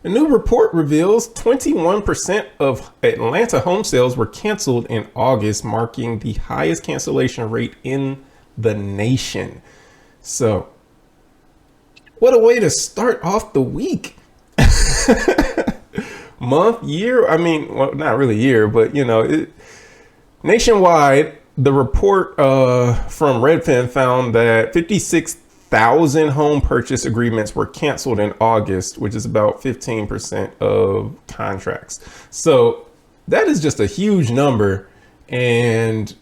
A new report reveals 21% of Atlanta home sales were canceled in August, marking the highest cancellation rate in the nation. So, what a way to start off the week. Month, year, I mean, well, not really year, but nationwide, the report from Redfin found that 56,000 home purchase agreements were canceled in August, which is about 15% of contracts. So that is just a huge number. And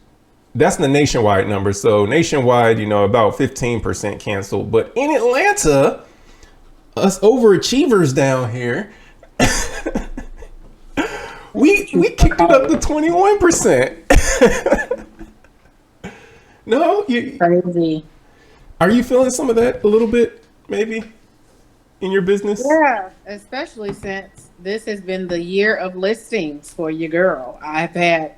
that's the nationwide number. So nationwide, about 15% canceled. But in Atlanta, us overachievers down here, we kicked it up to 21%. No, Crazy. are you feeling some of that a little bit, maybe, in your business? Yeah, especially since this has been the year of listings for your girl. I've had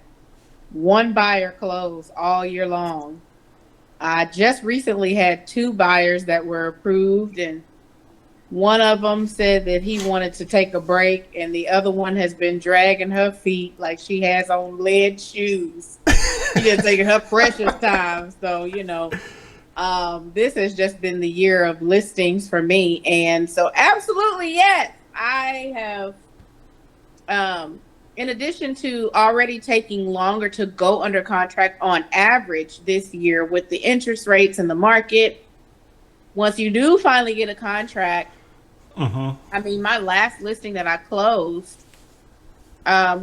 one buyer close all year long. I just recently had two buyers that were approved, and one of them said that he wanted to take a break, and the other one has been dragging her feet like she has on lead shoes. She just taking her precious time. So, this has just been the year of listings for me. And so, absolutely, yes, I have, in addition to already taking longer to go under contract on average this year with the interest rates and the market, once you do finally get a contract, I mean, my last listing that I closed,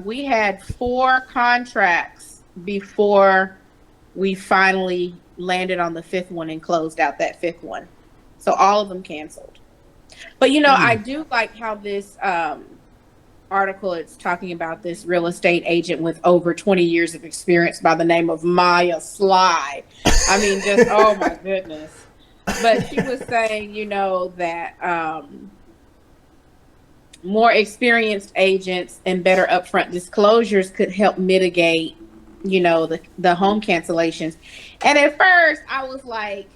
we had 4 contracts before we finally landed on the fifth one and closed out that fifth one. So all of them canceled. But I do like how this article, it's talking about this real estate agent with over 20 years of experience by the name of Maya Sly. I mean, just oh my goodness. But she was saying, that more experienced agents and better upfront disclosures could help mitigate, the home cancellations. And at first I was like,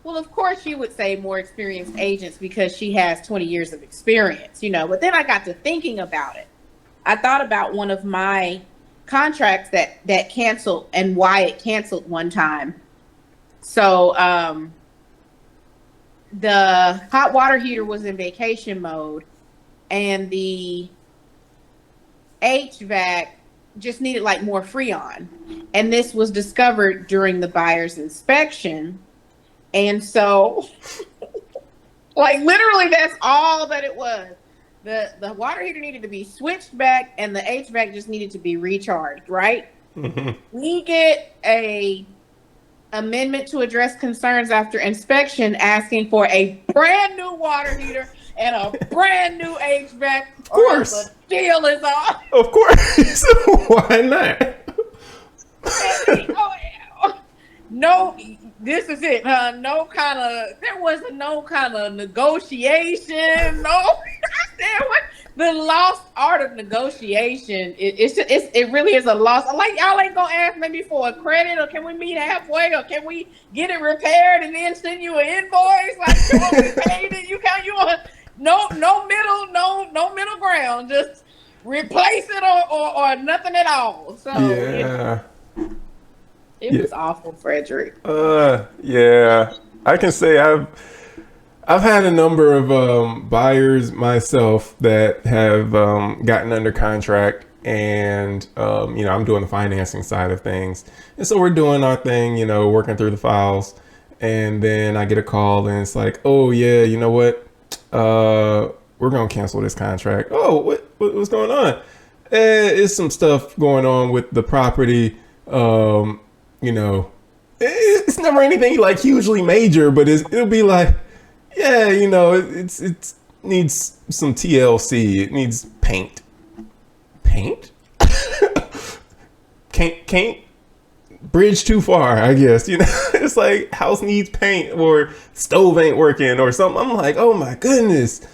well, of course you would say more experienced agents because she has 20 years of experience, but then I got to thinking about it. I thought about one of my contracts that canceled and why it canceled one time. So, the hot water heater was in vacation mode, and the HVAC just needed like more Freon. And this was discovered during the buyer's inspection. And so, like, literally, that's all that it was. The water heater needed to be switched back, and the HVAC just needed to be recharged, right? We get a amendment to address concerns after inspection asking for a brand new water heater and a brand new HVAC. Of course. The deal is off. Of course. Why not? No, this is it. There wasn't no kind of negotiation. No, I said what? The lost art of negotiation. It really is a loss. Like, y'all ain't gonna ask maybe for a credit, or can we meet halfway, or can we get it repaired and then send you an invoice? Like, you want to pay it? You want no middle ground. Just replace it or nothing at all. So Yeah. it was awful, Frederick. Yeah. I can say I've had a number of buyers myself that have gotten under contract, and I'm doing the financing side of things, and so we're doing our thing, working through the files, and then I get a call, and it's like, oh yeah, you know what? We're gonna cancel this contract. Oh, what's going on? It's some stuff going on with the property. It's never anything like hugely major, but it'll be like, yeah, it needs some TLC. It needs paint. Paint? can't bridge too far, I guess. It's like house needs paint, or stove ain't working, or something. I'm like, oh my goodness.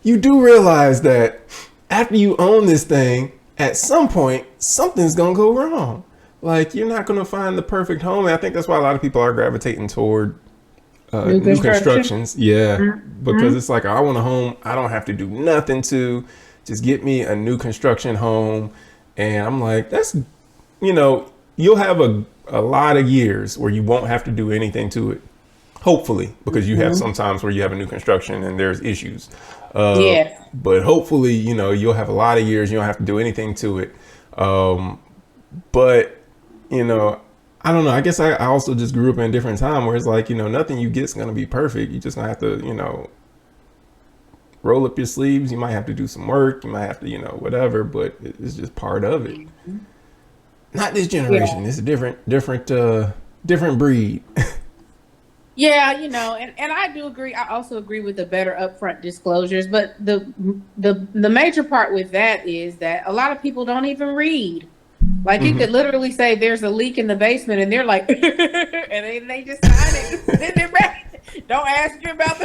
You do realize that after you own this thing, at some point, something's gonna go wrong. Like, you're not gonna find the perfect home. And I think that's why a lot of people are gravitating toward New new construction. constructions. Yeah, because Mm-hmm. it's like I want a home I don't have to do nothing to, just get me a new construction home, and I'm like, that's, you'll have a lot of years where you won't have to do anything to it. Hopefully, because you have Mm-hmm. some times where you have a new construction and there's issues. Yes. But hopefully, you'll have a lot of years you don't have to do anything to it. But you know, I don't know. I guess I also just grew up in a different time where it's like, nothing you get's gonna be perfect. You just gonna have to, roll up your sleeves. You might have to do some work. You might have to, whatever. But it's just part of it. Not this Yeah. generation. It's a different breed. Yeah, and I do agree. I also agree with the better upfront disclosures, but the major part with that is that a lot of people don't even read. Like you could literally say there's a leak in the basement, and they're like, and they just sign it, and send it back. Don't ask you about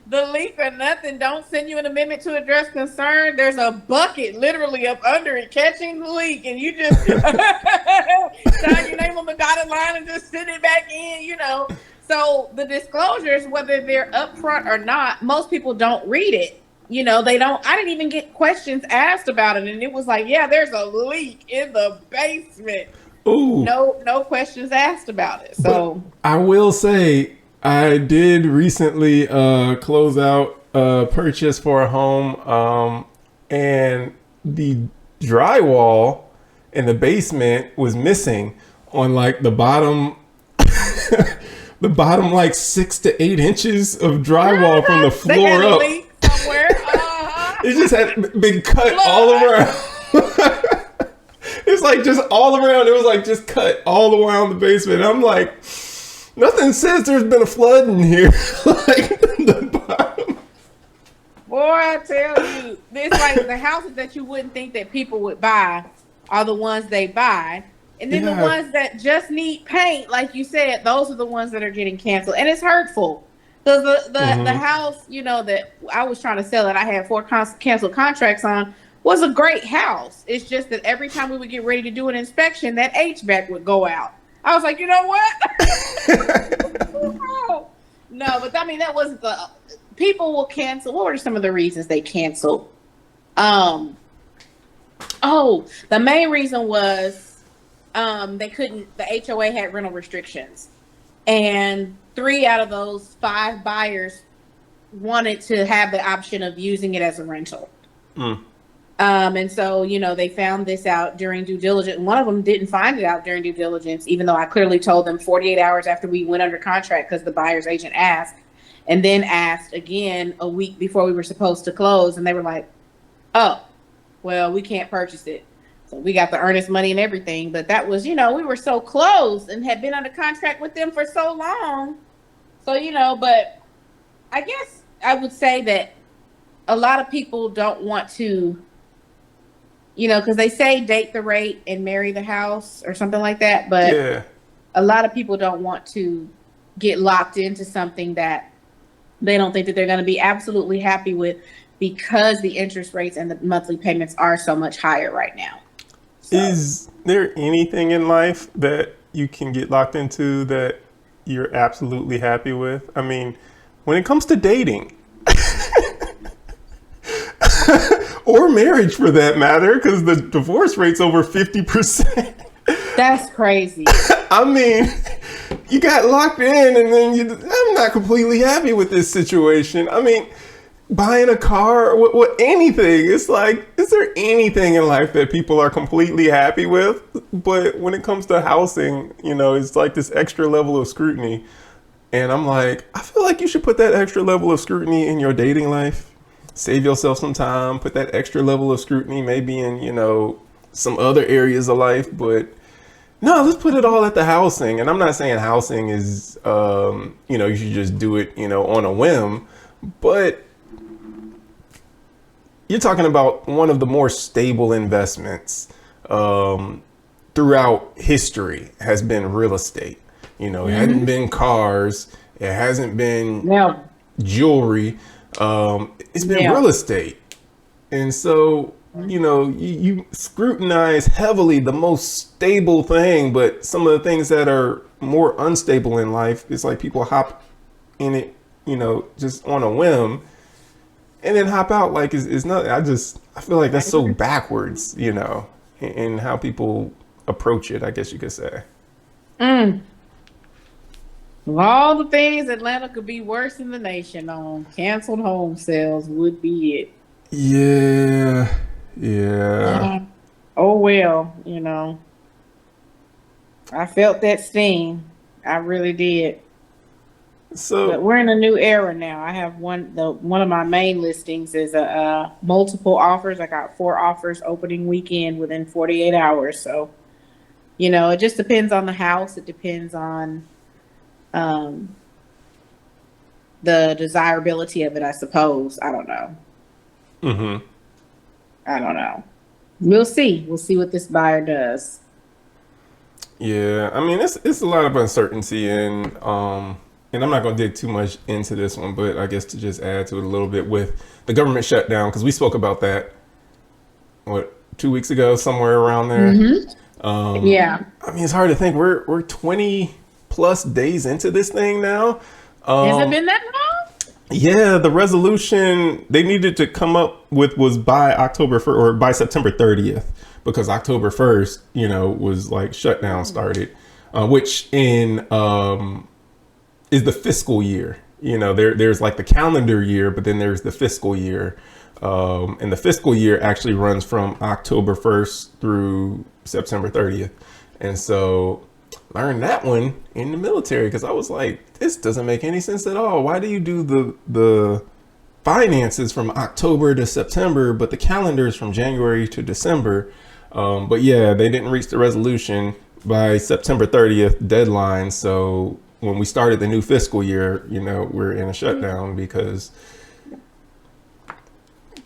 the leak or nothing. Don't send you an amendment to address concern. There's a bucket literally up under it catching the leak, and you just sign your name on the dotted line and just send it back in. So the disclosures, whether they're upfront or not, most people don't read it. They don't. I didn't even get questions asked about it, and it was like, yeah, there's a leak in the basement. Ooh. No questions asked about it. But So I will say I did recently close out a purchase for a home, and the drywall in the basement was missing on like the bottom, the bottom like 6 to 8 inches of drywall from the they had floor a up. leak somewhere. It just had been cut all around. It's like just all around. It was like just cut all around the basement. I'm like, nothing says there's been a flood in here. Like the bottom. Boy, I tell you, it's like the houses that you wouldn't think that people would buy are the ones they buy. And then the Yeah. ones that just need paint, like you said, those are the ones that are getting canceled. And it's hurtful. Because the house, that I was trying to sell that I had 4 canceled contracts on was a great house. It's just that every time we would get ready to do an inspection, that HVAC would go out. I was like, you know what? No, but I mean, that wasn't the people will cancel. What were some of the reasons they canceled? The main reason was they couldn't, the HOA had rental restrictions. And 3 out of those 5 buyers wanted to have the option of using it as a rental. And so, they found this out during due diligence. One of them didn't find it out during due diligence, even though I clearly told them 48 hours after we went under contract, because the buyer's agent asked, and then asked again a week before we were supposed to close. And they were like, oh, well, we can't purchase it. So we got the earnest money and everything. But that was, we were so close and had been under contract with them for so long. So, but I guess I would say that a lot of people don't want to, because they say date the rate and marry the house or something like that. But Yeah. a lot of people don't want to get locked into something that they don't think that they're going to be absolutely happy with, because the interest rates and the monthly payments are so much higher right now. So. Is there anything in life that you can get locked into that you're absolutely happy with? I mean, when it comes to dating, or marriage for that matter, because the divorce rate's over 50%. That's crazy. I mean, you got locked in, and then I'm not completely happy with this situation. I mean, buying a car, what anything. It's like, is there anything in life that people are completely happy with? But when it comes to housing, it's like this extra level of scrutiny. And I'm like, I feel like you should put that extra level of scrutiny in your dating life. Save yourself some time, put that extra level of scrutiny maybe in, some other areas of life. But no, let's put it all at the housing. And I'm not saying housing is, you should just do it, on a whim. But you're talking about one of the more stable investments throughout history has been real estate. It hasn't been cars. It hasn't been jewelry. It's been real estate. And so, you scrutinize heavily the most stable thing, but some of the things that are more unstable in life, it's like people hop in it, just on a whim, and then hop out like it's not. I feel like that's so backwards, in how people approach it, I guess you could say. Mm. Of all the things Atlanta could be worse than the nation on, canceled home sales would be it. Yeah, yeah. Oh well, I felt that sting. I really did. But So, we're in a new era now. I have one of my main listings is multiple offers. I got 4 offers opening weekend within 48 hours. So, it just depends on the house. It depends on um the desirability of it, I suppose. I don't know. hmm I don't know. We'll see. We'll see what this buyer does. yeah, I mean, it's a lot of uncertainty, and I'm not going to dig too much into this one, but I guess to just add to it a little bit with the government shutdown, because we spoke about that, what, 2 weeks ago, somewhere around there. Hmm. Yeah. I mean, it's hard to think we're 20 plus days into this thing now. Has it Um, been that long? yeah, the resolution they needed to come up with was by October 1st or by September 30th, because October 1st, was like shutdown started, which in is the fiscal year. There's like the calendar year, but then there's the fiscal year. And the fiscal year actually runs from October 1st through September 30th. And so learned that one in the military, because I was like, this doesn't make any sense at all. Why do you do the finances from October to September, but the calendars from January to December? But yeah, they didn't reach the resolution by September 30th deadline. So when we started the new fiscal year, we're in a shutdown because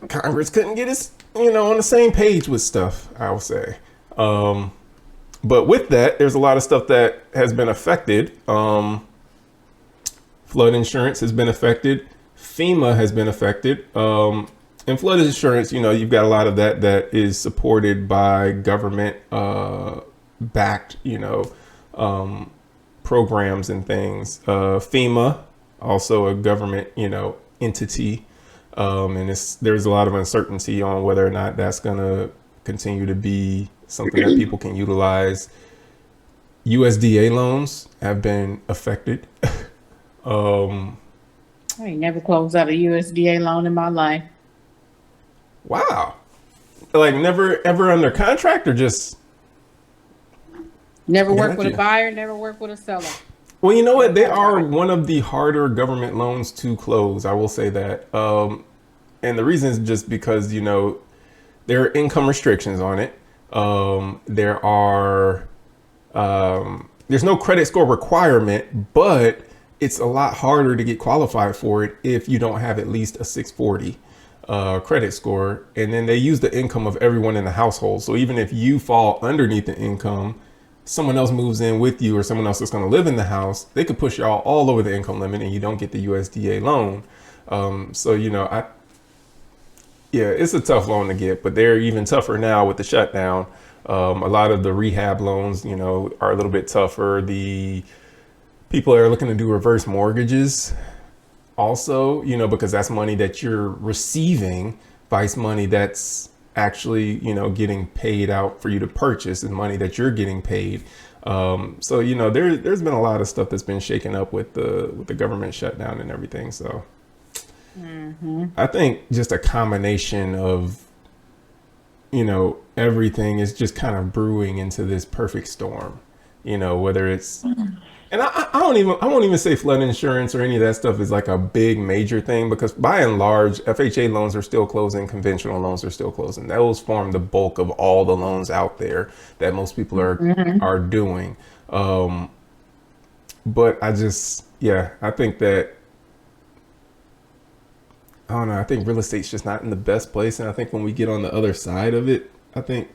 Congress couldn't get us, on the same page with stuff, I would say. But with that, there's a lot of stuff that has been affected. Flood insurance has been affected. FEMA has been affected. And flood insurance, you've got a lot of that is supported by government backed, programs and things. FEMA, also a government, entity. And there's a lot of uncertainty on whether or not that's going to continue to be something that people can utilize. USDA loans have been affected. I ain't never closed out a USDA loan in my life. Wow. Like never ever under contract, or just Never worked with a gotcha. buyer, never worked with a seller. Well, you know what? Never They got a are buyer. one of the harder government loans to close. I will say that. And the reason is just because, there are income restrictions on it. There's no credit score requirement, but it's a lot harder to get qualified for it if you don't have at least a 640 credit score. And then they use the income of everyone in the household. So even if you fall underneath the income, someone else moves in with you, or someone else that's going to live in the house, they could push y'all all over the income limit and you don't get the USDA loan. So, yeah, it's a tough loan to get, but they're even tougher now with the shutdown. A lot of the rehab loans, are a little bit tougher. The people are looking to do reverse mortgages also, because that's money that you're receiving, vice money that's actually, getting paid out for you to purchase, and money that you're getting paid. So, there's been a lot of stuff that's been shaken up with the government shutdown and everything. So I think just a combination of, everything is just kind of brewing into this perfect storm, whether it's, and I won't even say flood insurance or any of that stuff is like a big major thing, because by and large, FHA loans are still closing, conventional loans are still closing. Those form the bulk of all the loans out there that most people are doing. But I think that, I don't know. I think real estate's just not in the best place, and I think when we get on the other side of it, I think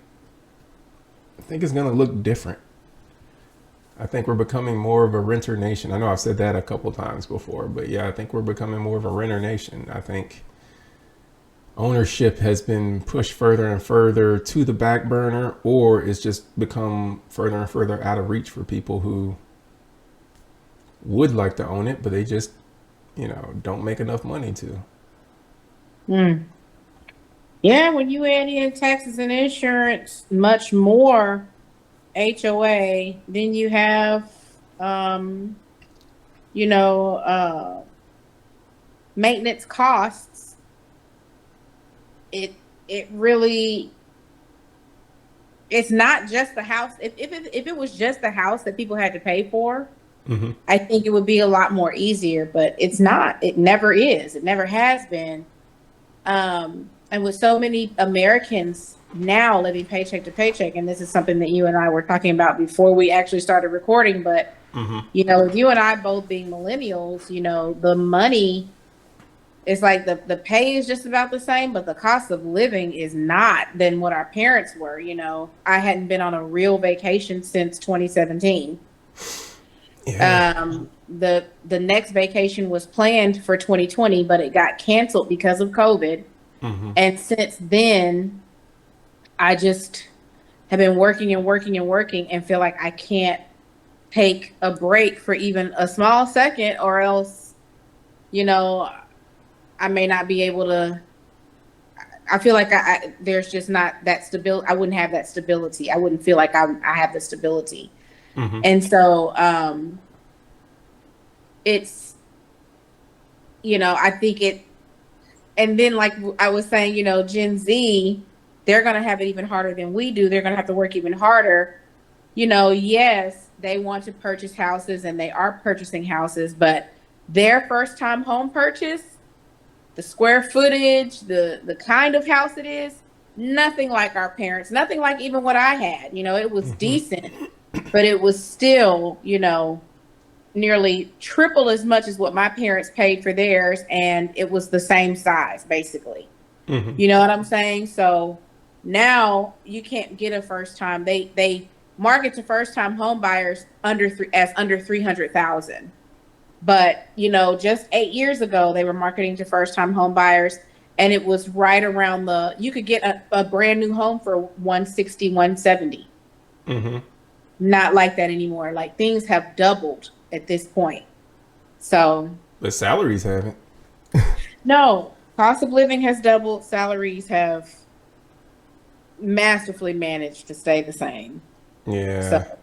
it's gonna look different. I think we're becoming more of a renter nation. I know I've said that a couple times before, but yeah, I think we're becoming more of a renter nation. I think ownership has been pushed further and further to the back burner, or it's just become further and further out of reach for people who would like to own it, but they just don't make enough money to. Mm. Yeah, when you add in taxes and insurance, much more HOA, then you have, um, you know, maintenance costs. It really, it's not just the house. If it was just the house that people had to pay for, Mm-hmm. I think it would be a lot more easier. But it's not. It never is. It never has been. And with so many Americans now living paycheck to paycheck, and this is something that you and I were talking about before we actually started recording, but Mm-hmm. with you and I both being millennials, the money is like the pay is just about the same, but the cost of living is not than what our parents were. I hadn't been on a real vacation since 2017. Yeah. The next vacation was planned for 2020, but it got canceled because of COVID. Mm-hmm. And since then, I just have been working and working and working and feel like I can't take a break for even a small second, or else, I may not be able to. I feel like there's just not that stability. I wouldn't have that stability. I wouldn't feel like I have the stability. Mm-hmm. And so it's, I think it, and then like I was saying, Gen Z, they're going to have it even harder than we do. They're going to have to work even harder. Yes, they want to purchase houses and they are purchasing houses, but their first time home purchase, the square footage, the kind of house it is, nothing like our parents, nothing like even what I had. It was Mm-hmm. decent, but it was still, nearly triple as much as what my parents paid for theirs, and it was the same size basically. Mm-hmm. You know what I'm saying? So now you can't get a first time. They market to first time home buyers under 300,000. But, just 8 years ago, they were marketing to first time home buyers, and it was right around you could get a brand new home for 160, 170. Mm-hmm. Not like that anymore. Like, things have doubled at this point. So, But salaries haven't. no, cost of living has doubled. Salaries have masterfully managed to stay the same. Yeah. So,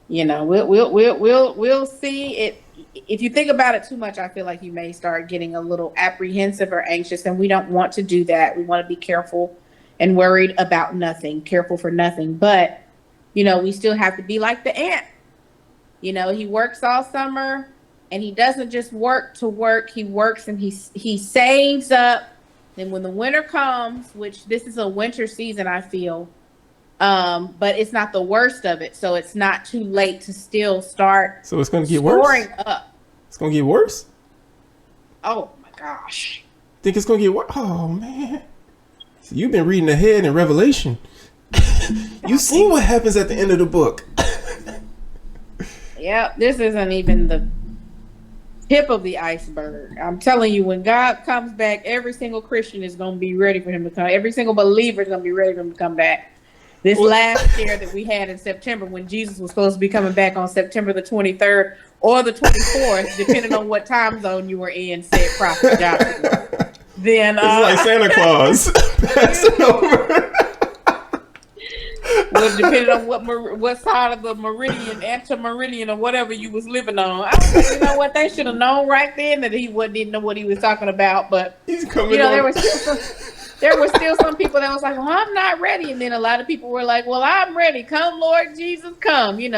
we'll see it. If you think about it too much, I feel like you may start getting a little apprehensive or anxious, and we don't want to do that. We want to be careful and worried about nothing, careful for nothing. But, we still have to be like the ant. He works all summer, and he doesn't just work to work. He works and he saves up. Then when the winter comes, which this is a winter season, I feel, but it's not the worst of it. So it's not too late to still start. So it's going to get worse? Storing up. It's going to get worse? Oh my gosh. Think it's going to get worse? Oh, man. So you've been reading ahead in Revelation. You've seen what happens at the end of the book. Yeah, this isn't even the tip of the iceberg. I'm telling you, when God comes back, every single Christian is going to be ready for him to come. Every single believer is going to be ready for him to come back. This last year that we had in September, when Jesus was supposed to be coming back on September the 23rd or the 24th, depending on what time zone you were in, said Prophet Joshua. Then it's like Santa Claus passing over. Well, depending on what side of the meridian, anti-meridian, or whatever you was living on. I was like, you know what? They should have known right then that he didn't know what he was talking about. But He's coming there were still some people that was like, well, I'm not ready. And then a lot of people were like, well, I'm ready. Come, Lord Jesus, come. It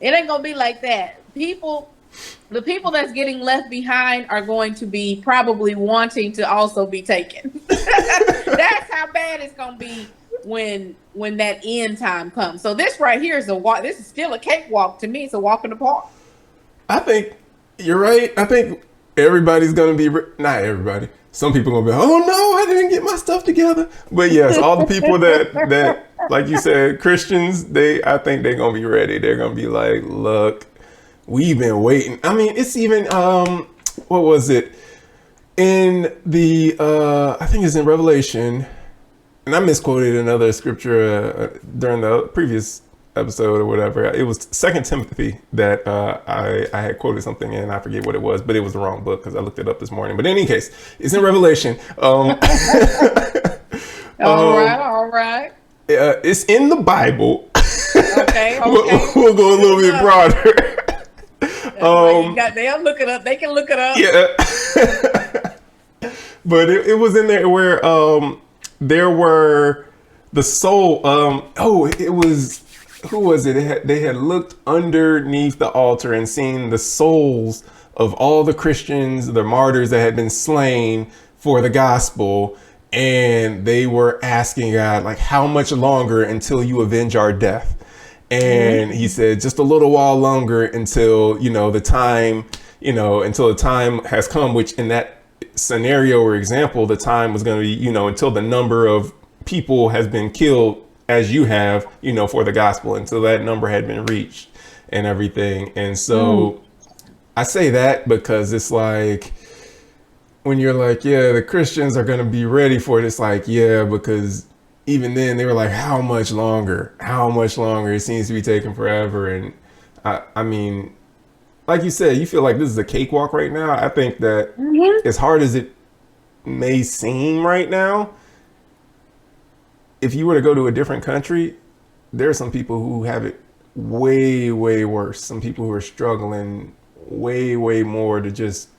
ain't gonna be like that. The people that's getting left behind are going to be probably wanting to also be taken. That's how bad it's gonna be when that end time comes. So this right here is a walk. This is still a cakewalk to me. It's a walk in the park. I think you're right. I think everybody's gonna be not everybody. Some people gonna be, oh no, I didn't get my stuff together. But yes, all the people that like you said, Christians, I think they're gonna be ready. They're gonna be like, look, we've been waiting. I mean, it's even what was it in the I think it's in Revelation. And I misquoted another scripture during the previous episode or whatever. It was Second Timothy that I had quoted something in. I forget what it was, but it was the wrong book because I looked it up this morning. But in any case, it's in Revelation. All right. It's in the Bible. Okay. We'll go a little bit broader. They'll look it up. They can look it up. Yeah. But it was in there where there were the soul. It was, who was it? They had looked underneath the altar and seen the souls of all the Christians, the martyrs that had been slain for the gospel. And they were asking God, like, how much longer until you avenge our death? And he said, just a little while longer until, the time has come, which in that scenario or example, the time was going to be, until the number of people has been killed as you have, for the gospel, until that number had been reached and everything. And so I say that because it's like, when you're like, yeah, the Christians are going to be ready for it. It's like, yeah, because even then they were like, how much longer? How much longer? It seems to be taking forever. And I mean, like you said, you feel like this is a cakewalk right now. I think that as hard as it may seem right now, if you were to go to a different country, there are some people who have it way, way worse. Some people who are struggling way, way more to just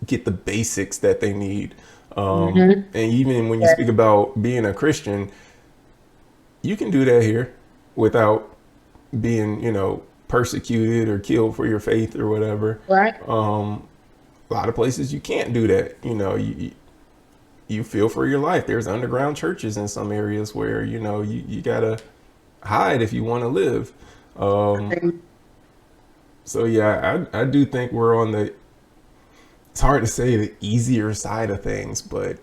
get the basics that they need. And even when you speak about being a Christian, you can do that here without being, persecuted or killed for your faith or whatever. Right. A lot of places you can't do that. You feel for your life. There's underground churches in some areas where, you gotta hide if you want to live. So yeah, I do think we're on the, it's hard to say the easier side of things, but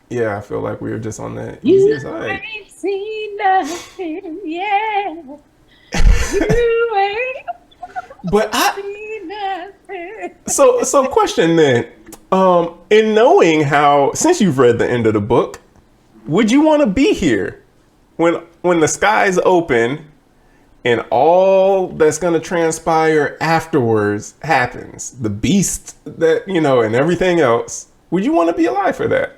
yeah, I feel like we're just on the easier side. You ain't seen nothing yet. You ain't But seen nothing. So question then, in knowing how, since you've read the end of the book, would you want to be here when the skies open and all that's going to transpire afterwards happens, the beast that, and everything else? Would you want to be alive for that?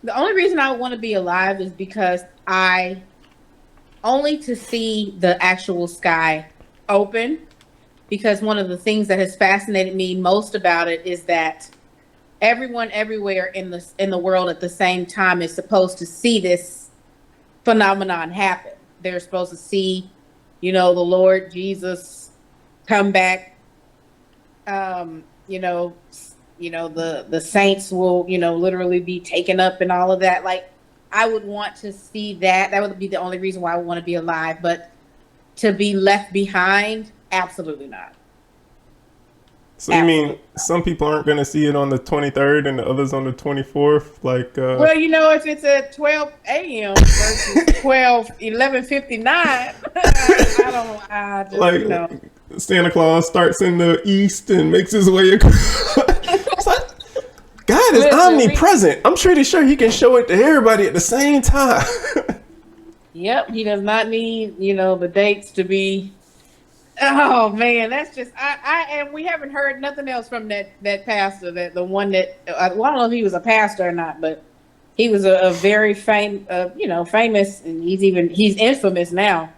The only reason I want to be alive is because only to see the actual sky open, because one of the things that has fascinated me most about it is that everyone everywhere in the world at the same time is supposed to see this phenomenon happen. They're supposed to see, the Lord Jesus come back. The saints will, literally be taken up and all of that. Like, I would want to see that. That would be the only reason why I would want to be alive. But to be left behind, absolutely not. So you mean some people aren't going to see it on the 23rd and the others on the 24th? Like, well, if it's at 12 a.m. versus 11:59, I just, like, Santa Claus starts in the east and makes his way across. God is omnipresent. I'm pretty sure he can show it to everybody at the same time. Yep, he does not need, the dates to be. Oh man, that's just and we haven't heard nothing else from that pastor, that the one that I don't know if he was a pastor or not, but he was a very famous, and he's infamous now,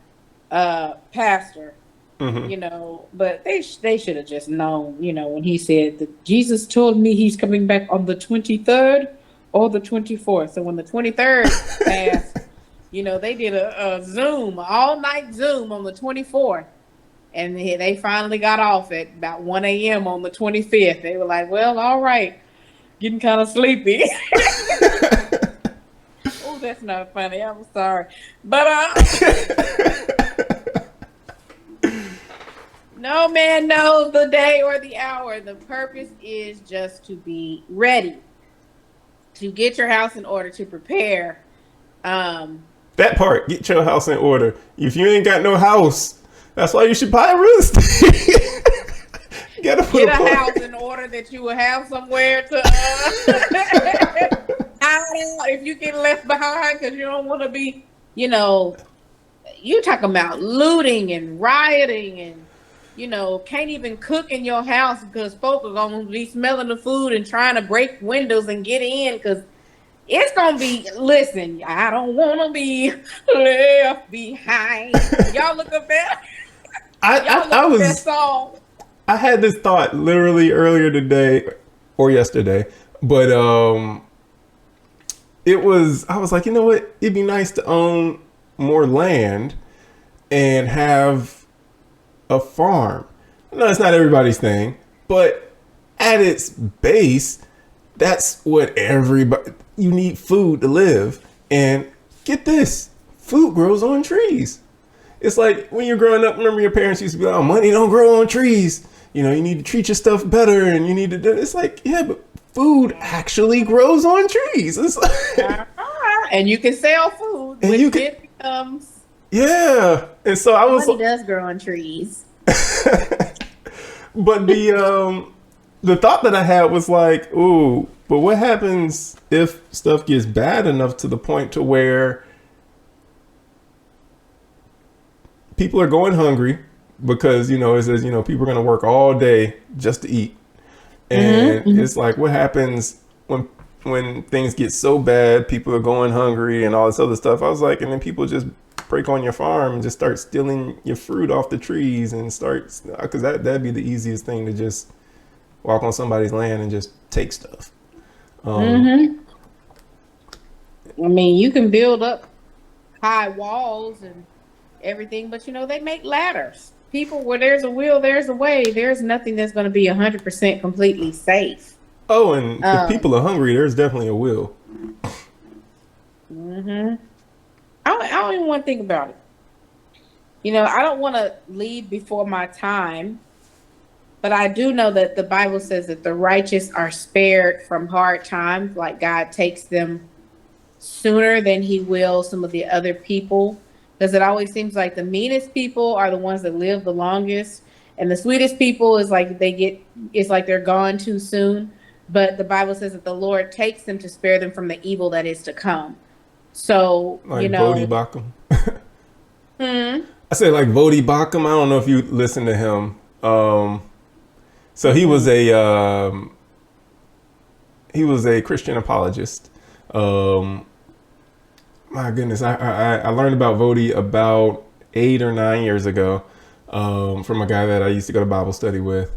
pastor. But they should have just known, when he said that Jesus told me he's coming back on the 23rd or the 24th. So when the 23rd passed, they did a Zoom, all night Zoom on the 24th. And they finally got off at about 1 a.m. on the 25th. They were like, well, all right, getting kind of sleepy. Oh, that's not funny. I'm sorry. But no man knows the day or the hour. The purpose is just to be ready, to get your house in order, to prepare. That part, get your house in order. If you ain't got no house, that's why you should buy real estate. Get a house in order that you will have somewhere to hide out if you get left behind, because you don't want to be, You talking about looting and rioting and can't even cook in your house because folk are gonna be smelling the food and trying to break windows and get in because it's gonna be. Listen, I don't want to be left behind. Y'all look up that. Y'all look I up that was song. I had this thought literally earlier today or yesterday, but I was like, you know what? It'd be nice to own more land and have a farm. No, it's not everybody's thing, but at its base, that's what everybody, you need food to live. And get this, food grows on trees. It's like when you're growing up, remember your parents used to be like, oh, money don't grow on trees. You know, you need to treat your stuff better and you need to do, it's like, yeah, but food actually grows on trees. It's like, And you can sell food, and which you can, then becomes yeah. And so I was, money does grow on trees. but the thought that I had was like, ooh, but what happens if stuff gets bad enough to the point to where people are going hungry because, you know, it says, you know, people are going to work all day just to eat. And Mm-hmm. it's like, what happens when things get so bad, people are going hungry and all this other stuff. I was like, and then people just break on your farm and just start stealing your fruit off the trees and start, because that'd be the easiest thing to just walk on somebody's land and just take stuff. Mm-hmm. I mean, you can build up high walls and everything, but they make ladders. People, where there's a will, there's a way. There's nothing that's going to be 100% completely safe. Oh, and if Um, people are hungry, there's definitely a will. hmm I don't even want to think about it. I don't want to leave before my time, but I do know that the Bible says that the righteous are spared from hard times, like God takes them sooner than he will some of the other people. Because it always seems like the meanest people are the ones that live the longest. And the sweetest people is like it's like they're gone too soon. But the Bible says that the Lord takes them to spare them from the evil that is to come. So, Like Vodi Bakum. hmm, I say like Vodi Bakum. I don't know if you listen to him. So he was a Christian apologist. Um, my goodness, I learned about Vodi about 8 or 9 years ago from a guy that I used to go to Bible study with.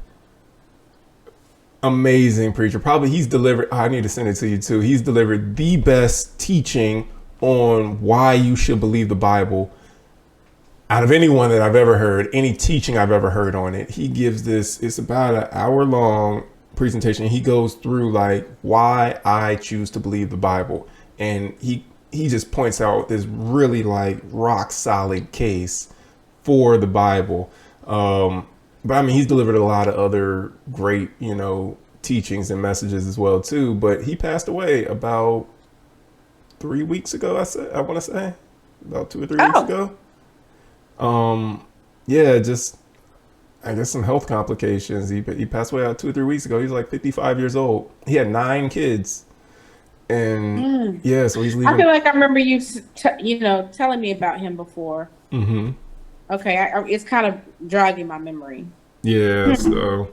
Amazing preacher. Probably he's delivered. I need to send it to you too. He's delivered the best teaching on why you should believe the Bible out of anyone that I've ever heard, any teaching I've ever heard on it. He gives this, it's about an hour long presentation. He goes through like why I choose to believe the Bible. And he just points out this really like rock solid case for the Bible. But I mean, he's delivered a lot of other great, teachings and messages as well too. But he passed away about 3 weeks ago. I want to say about 2 or 3 weeks oh, ago. Yeah, just I guess some health complications. He passed away out 2 or 3 weeks ago. He was like 55 years old. He had 9 kids, and mm. yeah, so he's I feel leaving. like I remember you, telling me about him before. Mm-hmm. Okay, it's kind of jogging my memory. Yeah, so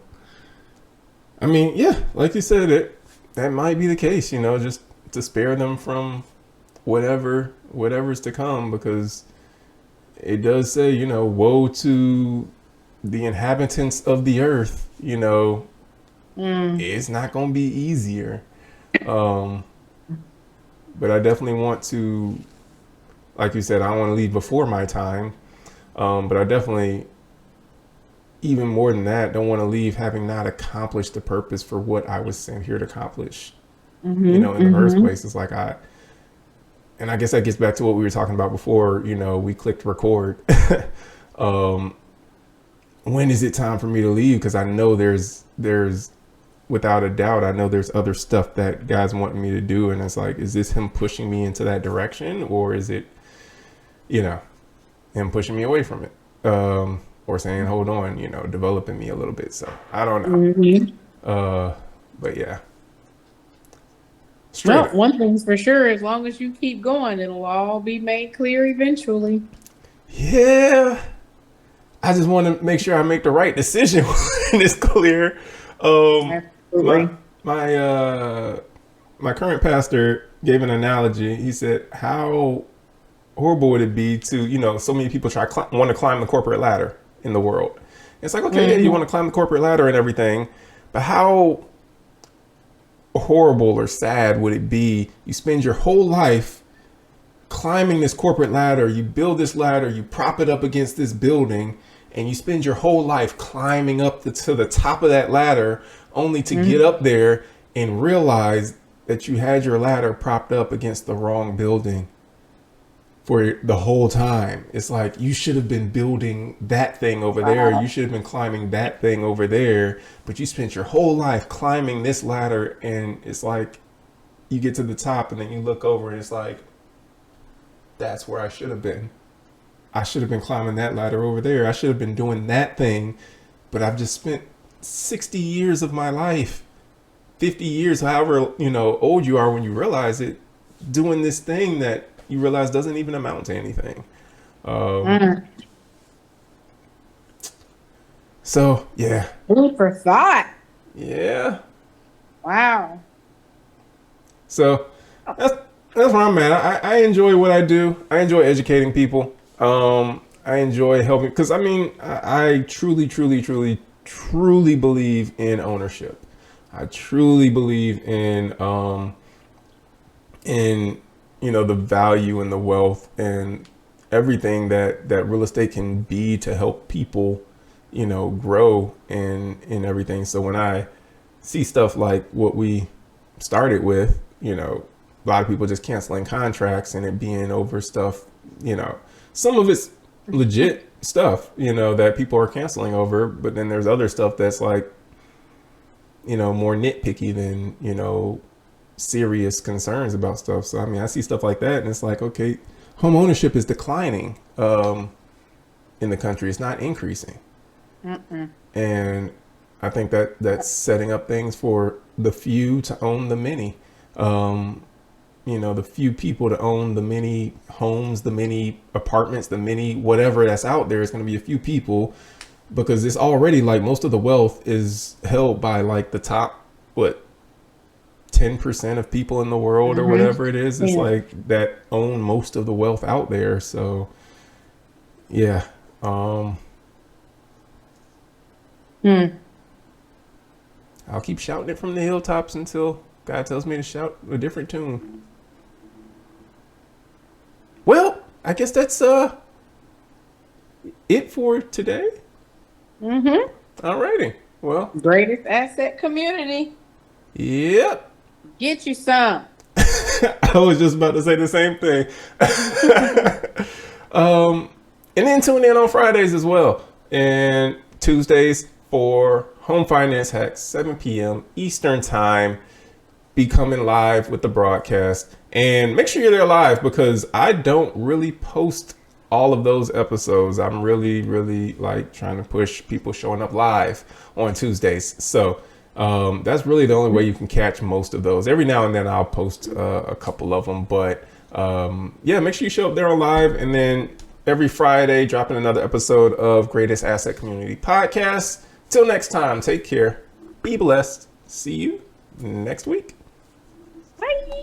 I mean, yeah, like you said, that might be the case. Just to spare them from whatever's to come, because it does say, woe to the inhabitants of the earth. Mm. It's not going to be easier. Um, but I definitely want to, like you said, I don't want to leave before my time. But I definitely, even more than that, don't want to leave having not accomplished the purpose for what I was sent here to accomplish. Mm-hmm. In the first Mm-hmm. place, it's like and I guess that gets back to what we were talking about before. We clicked record. um, when is it time for me to leave? Because I know there's without a doubt, I know there's other stuff that God's wanting me to do, and it's like, is this Him pushing me into that direction, or is it, Him pushing me away from it, or saying, hold on, developing me a little bit. So I don't know. Mm-hmm. But yeah, straight Well, up. one thing's for sure, as long as you keep going, it'll all be made clear eventually. Yeah, I just want to make sure I make the right decision when it's clear. My Absolutely. my my current pastor gave an analogy. He said, "How horrible would it be to, so many people want to climb the corporate ladder in the world? It's like, okay, yeah, you want Hmm. to climb the corporate ladder and everything, but how horrible or sad would it be? You spend your whole life climbing this corporate ladder, you build this ladder, you prop it up against this building, and you spend your whole life climbing up to the top of that ladder only to get Hmm. up there and realize that you had your ladder propped up against the wrong building for the whole time. It's like you should have been building that thing over there. You Wow. should have been climbing that thing over there, but you spent your whole life climbing this ladder, and it's like you get to the top and then you look over and it's like, that's where I should have been. I should have been climbing that ladder over there. I should have been doing that thing, but I've just spent 60 years of my life, 50 years, however, old you are when you realize it, doing this thing that you realize doesn't even amount to anything. Um, Mm. so yeah, Food for thought. yeah. Wow. So that's that's where I'm at. I enjoy what I do. I enjoy educating people. I enjoy helping because I mean I truly, truly, truly, truly believe in ownership. I truly believe in the value and the wealth and everything that real estate can be to help people grow and everything. So when I see stuff like what we started with, a lot of people just canceling contracts and it being over stuff, some of it's legit stuff, that people are canceling over, but then there's other stuff that's like, more nitpicky than, serious concerns about stuff. So, I mean, I see stuff like that and it's like, okay, home ownership is declining in the country. It's not increasing. Mm-mm. And I think that that's setting up things for the few to own the many. Um, the few people to own the many homes, the many apartments, the many whatever that's out there is going to be a few people because it's already like most of the wealth is held by like the top, what, 10% of people in the world or Hmm. whatever it is. It's Yeah. like that own most of the wealth out there. So, yeah. Um, Hmm. I'll keep shouting it from the hilltops until God tells me to shout a different tune. Well, I guess that's it for today. Hmm. Alrighty. Well, Greatest asset community. yep. Get you some. I was just about to say the same thing. And then tune in on Fridays as well. And Tuesdays for Home Finance Hacks, 7 p.m. Eastern Time. Be coming live with the broadcast. And make sure you're there live because I don't really post all of those episodes. I'm really, really like trying to push people showing up live on Tuesdays. So that's really the only way you can catch most of those. Every now and then I'll post a couple of them. But yeah, make sure you show up there on live. And then every Friday, dropping another episode of Greatest Asset Community Podcast. Till next time, take care. Be blessed. See you next week. Bye.